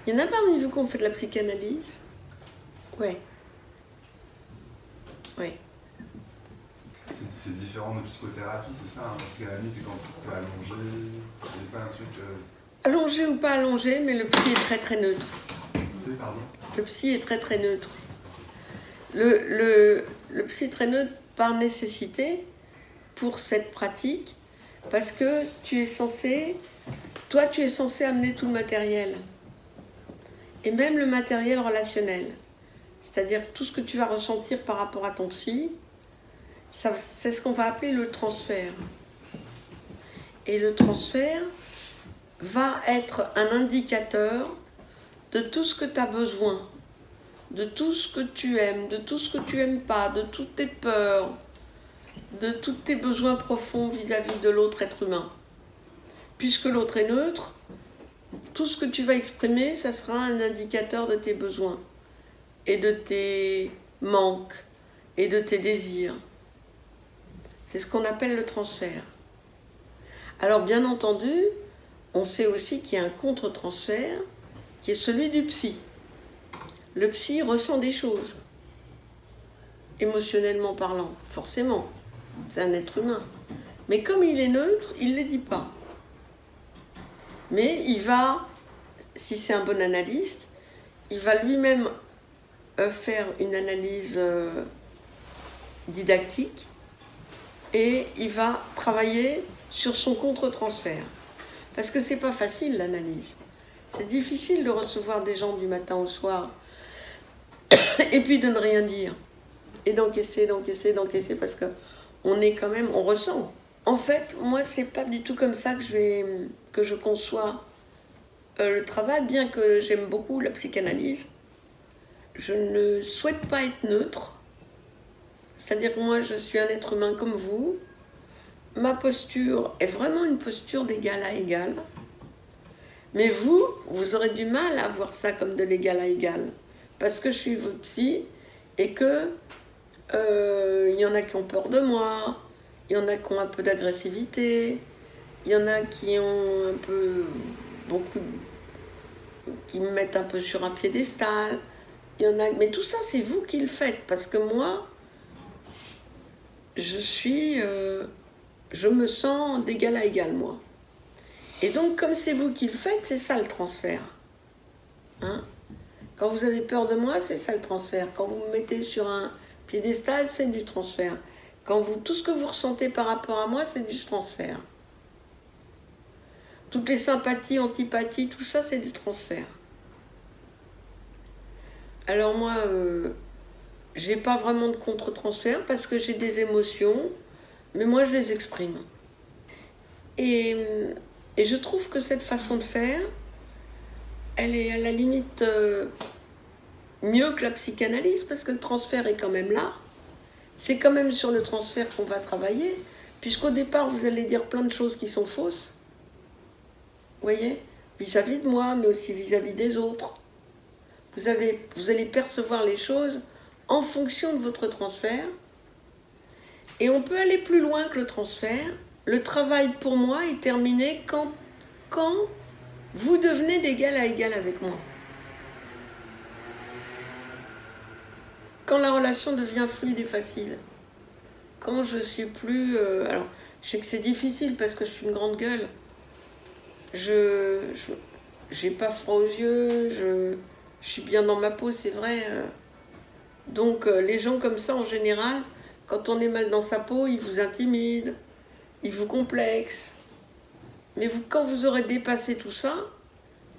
Il y en a parmi vous qui ont fait de la psychanalyse? Ouais. Ouais. C'est différent de psychothérapie, c'est ça? La psychanalyse, c'est quand tu es allongé, il pas un truc... Allongé ou pas allongé, mais le psy est très très neutre. C'est, pardon? Le psy est très très neutre. Le psy est très neutre par nécessité pour cette pratique, parce que tu es censé amener tout le matériel, et même le matériel relationnel. C'est-à-dire tout ce que tu vas ressentir par rapport à ton psy, c'est ce qu'on va appeler le transfert. Et le transfert va être un indicateur de tout ce que tu as besoin, de tout ce que tu aimes, de tout ce que tu n'aimes pas, de toutes tes peurs, de tous tes besoins profonds vis-à-vis de l'autre être humain. Puisque l'autre est neutre, tout ce que tu vas exprimer, ça sera un indicateur de tes besoins et de tes manques et de tes désirs. C'est ce qu'on appelle le transfert. Alors bien entendu, on sait aussi qu'il y a un contre-transfert qui est celui du psy. Le psy ressent des choses, émotionnellement parlant, forcément. C'est un être humain. Mais comme il est neutre, il ne les dit pas. Mais il va, si c'est un bon analyste, il va lui-même faire une analyse didactique et il va travailler sur son contre-transfert. Parce que c'est pas facile l'analyse. C'est difficile de recevoir des gens du matin au soir et puis de ne rien dire. Et d'encaisser, parce que on est quand même, on ressent. En fait, moi, c'est pas du tout comme ça que je conçois le travail, bien que j'aime beaucoup la psychanalyse. Je ne souhaite pas être neutre. C'est-à-dire que moi, je suis un être humain comme vous. Ma posture est vraiment une posture d'égal à égal. Mais vous aurez du mal à voir ça comme de l'égal à égal. Parce que je suis votre psy et que il y en a qui ont peur de moi, il y en a qui ont un peu d'agressivité, il y en a qui ont un peu, qui me mettent un peu sur un piédestal. Il y en a, mais tout ça, c'est vous qui le faites. Parce que moi, je me sens d'égal à égal, moi. Et donc, comme c'est vous qui le faites, c'est ça le transfert. Hein? Quand vous avez peur de moi, c'est ça le transfert. Quand vous me mettez sur un piédestal, c'est du transfert. Tout ce que vous ressentez par rapport à moi, c'est du transfert. Toutes les sympathies, antipathies, tout ça, c'est du transfert. Alors moi, j'ai pas vraiment de contre-transfert parce que j'ai des émotions, mais moi, je les exprime. Et je trouve que cette façon de faire, elle est à la limite mieux que la psychanalyse, parce que le transfert est quand même là. C'est quand même sur le transfert qu'on va travailler, puisqu'au départ, vous allez dire plein de choses qui sont fausses. Vous voyez? Vis-à-vis de moi, mais aussi vis-à-vis des autres. Vous allez percevoir les choses en fonction de votre transfert. Et on peut aller plus loin que le transfert. Le travail, pour moi, est terminé quand vous devenez d'égal à égal avec moi. Quand la relation devient fluide et facile. Quand je suis plus... alors, je sais que c'est difficile parce que je suis une grande gueule. J'ai pas froid aux yeux, je suis bien dans ma peau, c'est vrai. Donc, les gens comme ça, en général, quand on est mal dans sa peau, ils vous intimident, ils vous complexent. Mais quand vous aurez dépassé tout ça,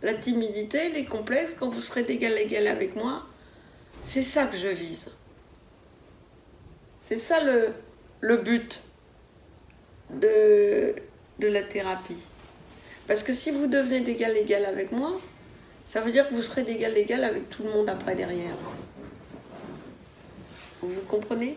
la timidité, les complexes, quand vous serez d'égal à égal avec moi, c'est ça que je vise. C'est ça le but de la thérapie. Parce que si vous devenez d'égal à égal avec moi, ça veut dire que vous serez d'égal à égal avec tout le monde après derrière. Vous comprenez ?